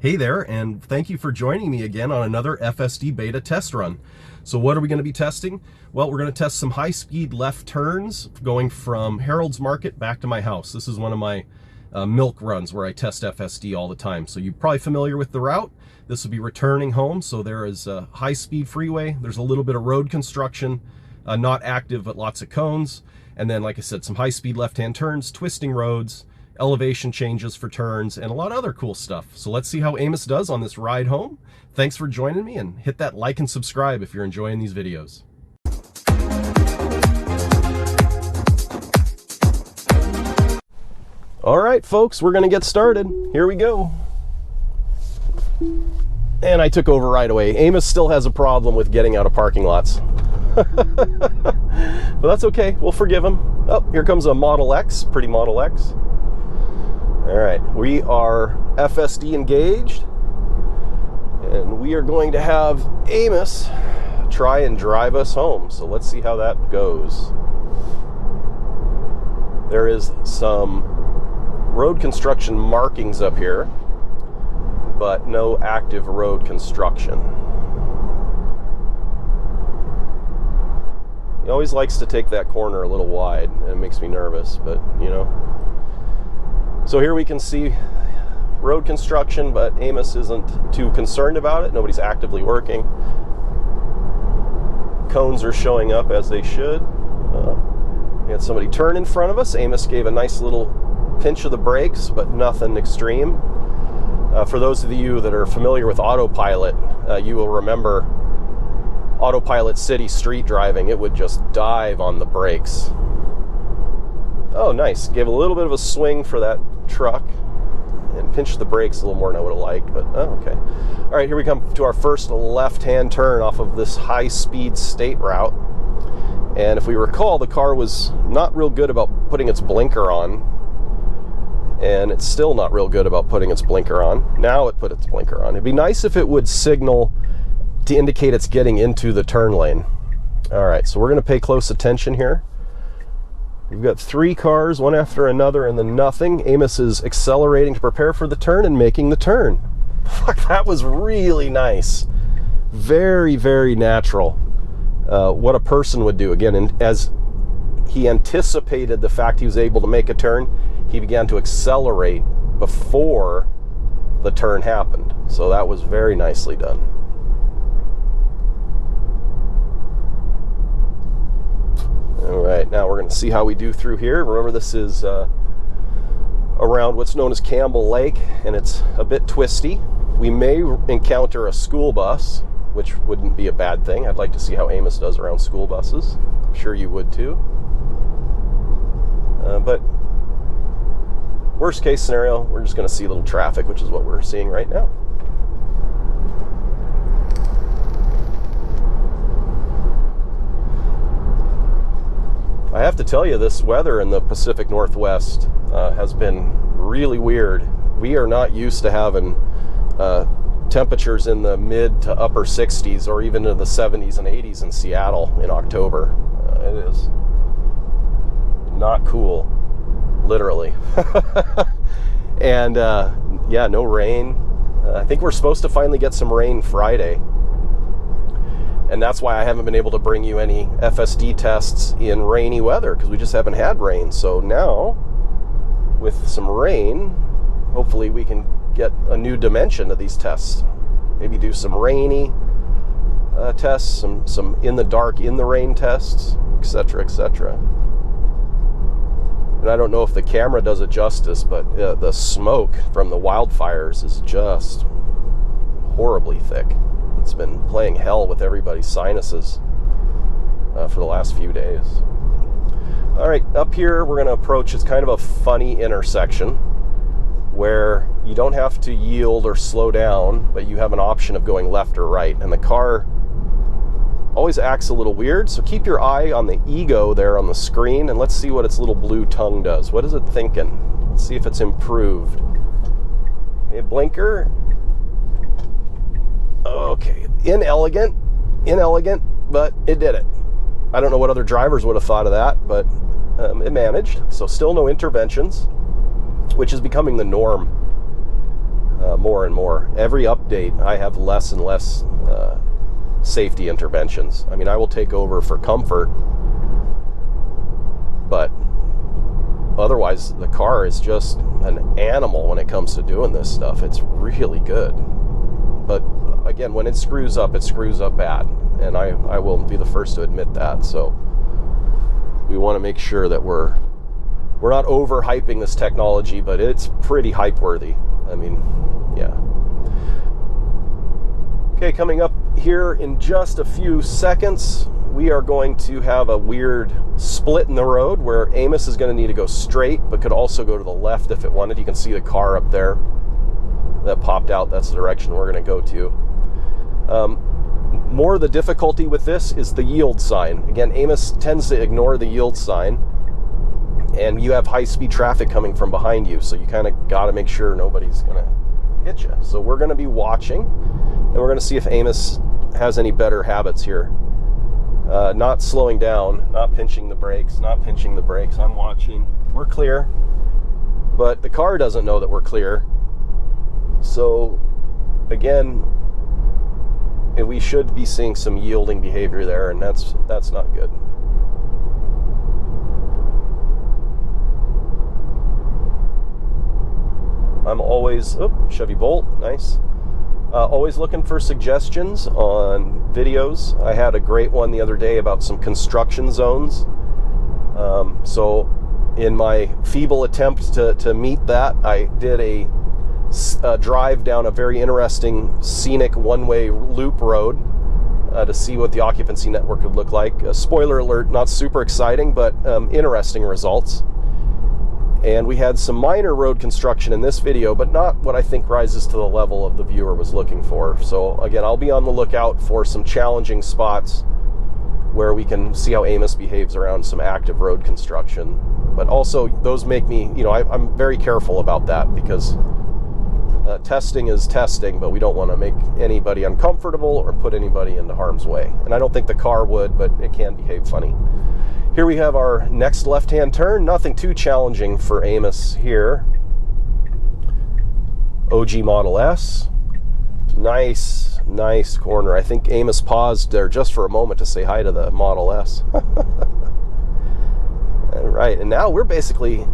Hey there, and thank you for joining me again on another FSDbeta test run. So what are we going to be testing? Well, we're going to test some high-speed left turns going from Harold's Market back to my house. This is one of my milk runs where I test FSD all the time. So you're probably familiar with the route. This will be returning home. So there is a high-speed freeway. There's a little bit of road construction, not active, but lots of cones. And then, like I said, some high-speed left-hand turns, twisting roads, elevation changes for turns, and a lot of other cool stuff. So let's see how Amos does on this ride home. Thanks for joining me, and hit that like and subscribe if you're enjoying these videos. All right, folks, we're gonna get started. Here we go. And I took over right away. Amos still has a problem with getting out of parking lots. But that's okay, we'll forgive him. Oh, here comes a Model X, pretty Model X. All right, we are FSD engaged, and we are going to have Amos try and drive us home. So let's see how that goes. There is some road construction markings up here, but no active road construction. He always likes to take that corner a little wide, and it makes me nervous, but you know. So here we can see road construction, but Amos isn't too concerned about it. Nobody's actively working. Cones are showing up as they should. We had somebody turn in front of us. Amos gave a nice little pinch of the brakes, but nothing extreme. For those of you that are familiar with autopilot, you will remember autopilot city street driving. It would just dive on the brakes. Oh, nice. Gave a little bit of a swing for that truck and pinched the brakes a little more than I would have liked, but oh, okay. All right, here we come to our first left-hand turn off of this high-speed state route. And if we recall, the car was not real good about putting its blinker on, and it's still not real good about putting its blinker on. Now it put its blinker on. It'd be nice if it would signal to indicate it's getting into the turn lane. All right, so we're going to pay close attention here. We've got three cars, one after another, and then nothing. Amos is accelerating to prepare for the turn and making the turn. Fuck, that was really nice. Very, very natural. What a person would do. Again, and as he anticipated the fact he was able to make a turn, he began to accelerate before the turn happened. So that was very nicely done. All right, now we're going to see how we do through here. Remember, this is around what's known as Campbell Lake, and it's a bit twisty. We may encounter a school bus, which wouldn't be a bad thing. I'd like to see how Amos does around school buses. I'm sure you would too. But worst case scenario, we're just going to see a little traffic, which is what we're seeing right now. I have to tell you, this weather in the Pacific Northwest has been really weird. We are not used to having temperatures in the mid to upper 60s or even in the 70s and 80s in Seattle in October. It is not cool, literally. And yeah, no rain. I think we're supposed to finally get some rain Friday. And that's why I haven't been able to bring you any FSD tests in rainy weather, because we just haven't had rain. So now, with some rain, hopefully we can get a new dimension to these tests. Maybe do some rainy tests, some in the dark, in the rain tests, etc., etc. And I don't know if the camera does it justice, but the smoke from the wildfires is just horribly thick. It's been playing hell with everybody's sinuses for the last few days. All right, up here we're going to approach, it's kind of a funny intersection where you don't have to yield or slow down, but you have an option of going left or right. And the car always acts a little weird, so keep your eye on the ego there on the screen, and let's see what its little blue tongue does. What is it thinking? Let's see if it's improved. Okay, blinker. Okay, inelegant, but it did it. I don't know what other drivers would have thought of that, but it managed. So still no interventions, which is becoming the norm. more and more. Every update, I have less and less safety interventions. I mean, I will take over for comfort, but otherwise the car is just an animal when it comes to doing this stuff. It's really good. But again, when it screws up bad. And I will be the first to admit that. So we want to make sure that we're not overhyping this technology, but it's pretty hype worthy. I mean, yeah. Okay, coming up here in just a few seconds, we are going to have a weird split in the road where Amos is going to need to go straight, but could also go to the left if it wanted. You can see the car up there that popped out. That's the direction we're going to go to. More of the difficulty with this is the yield sign. Again, Amos tends to ignore the yield sign, and you have high-speed traffic coming from behind you, so you kind of got to make sure nobody's going to hit you. So we're going to be watching, and we're going to see if Amos has any better habits here. Not slowing down, not pinching the brakes, I'm watching. We're clear, but the car doesn't know that we're clear. So, again, we should be seeing some yielding behavior there, and that's not good. I'm always, Chevy Bolt, nice. Always looking for suggestions on videos. I had a great one the other day about some construction zones. So in my feeble attempt to meet that, I did a drive down a very interesting scenic one-way loop road to see what the occupancy network would look like. Spoiler alert, not super exciting, but interesting results. And we had some minor road construction in this video, but not what I think rises to the level of the viewer was looking for. So again, I'll be on the lookout for some challenging spots where we can see how Amos behaves around some active road construction. But also, those make me, I'm very careful about that, because testing is testing, but we don't want to make anybody uncomfortable or put anybody into harm's way. And I don't think the car would, but it can behave funny. Here we have our next left-hand turn. Nothing too challenging for Amos here. OG Model S. Nice corner. I think Amos paused there just for a moment to say hi to the Model S. All right, and now we're basically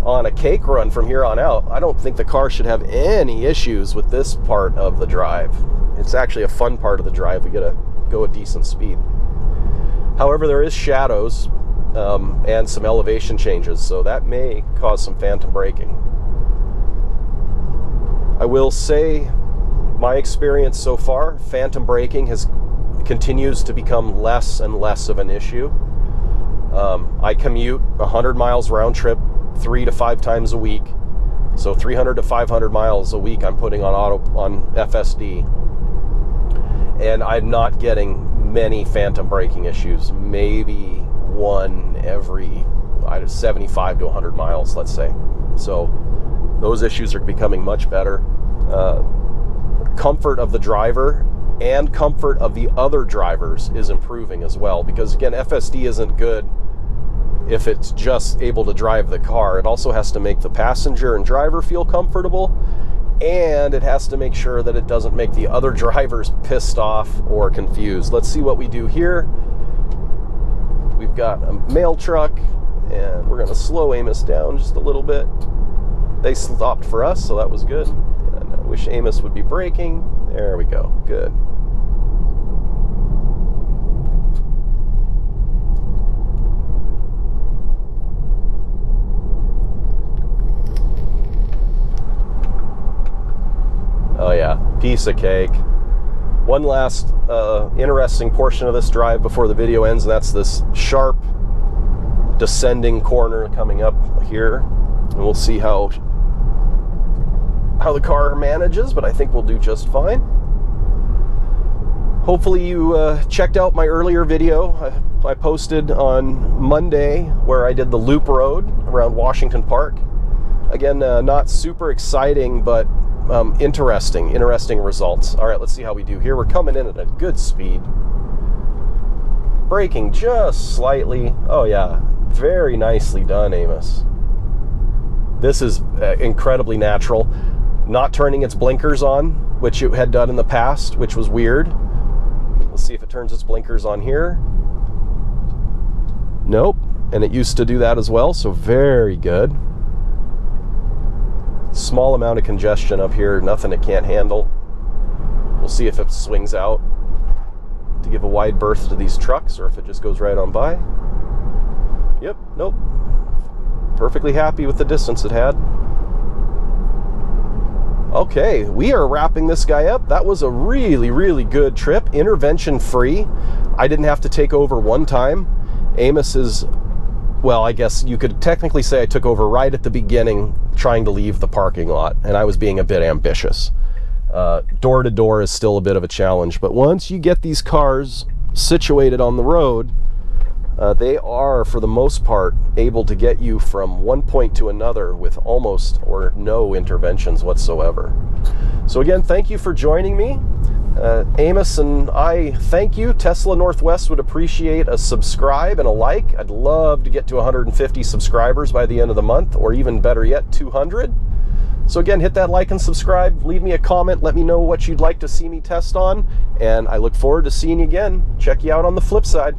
on a cake run from here on out. I don't think the car should have any issues with this part of the drive. It's actually a fun part of the drive. We gotta go at decent speed. However, there is shadows and some elevation changes, so that may cause some phantom braking. I will say, my experience so far, phantom braking continues to become less and less of an issue. I commute 100 miles round trip 3 to 5 times a week, so 300 to 500 miles a week I'm putting on FSD, and I'm not getting many phantom braking issues. Maybe one every 75 to 100 miles, let's say. So those issues are becoming much better. Comfort of the driver and comfort of the other drivers is improving as well, because again, FSD isn't good if it's just able to drive the car. It also has to make the passenger and driver feel comfortable, and it has to make sure that it doesn't make the other drivers pissed off or confused. Let's see what we do here. We've got a mail truck, and we're going to slow Amos down just a little bit. They stopped for us, so that was good. And I wish Amos would be braking. There we go. Good. Oh yeah, piece of cake. One last interesting portion of this drive before the video ends, and that's this sharp descending corner coming up here. And we'll see how the car manages, but I think we'll do just fine. Hopefully you checked out my earlier video I posted on Monday where I did the loop road around Washington Park. Again, not super exciting, but interesting results. All right, let's see how we do here. We're coming in at a good speed. Braking just slightly. Oh yeah, very nicely done, Amos. This is incredibly natural. not turning its blinkers on, which it had done in the past, which was weird. Let's see if it turns its blinkers on here. Nope, and it used to do that as well, so very good. Small amount of congestion up here, nothing it can't handle. We'll see if it swings out to give a wide berth to these trucks, or if it just goes right on by. Yep, nope. Perfectly happy with the distance it had. Okay, we are wrapping this guy up. That was a really, really good trip, intervention free. I didn't have to take over one time. Amos is, well, I guess you could technically say I took over right at the beginning trying to leave the parking lot, and I was being a bit ambitious. Door to door is still a bit of a challenge, but once you get these cars situated on the road, they are, for the most part, able to get you from one point to another with almost or no interventions whatsoever. So again, thank you for joining me. Amos and I thank you. Tesla Northwest would appreciate a subscribe and a like. I'd love to get to 150 subscribers by the end of the month, or even better yet, 200. So again, hit that like and subscribe, leave me a comment, let me know what you'd like to see me test on, and I look forward to seeing you again. Check you out on the flip side.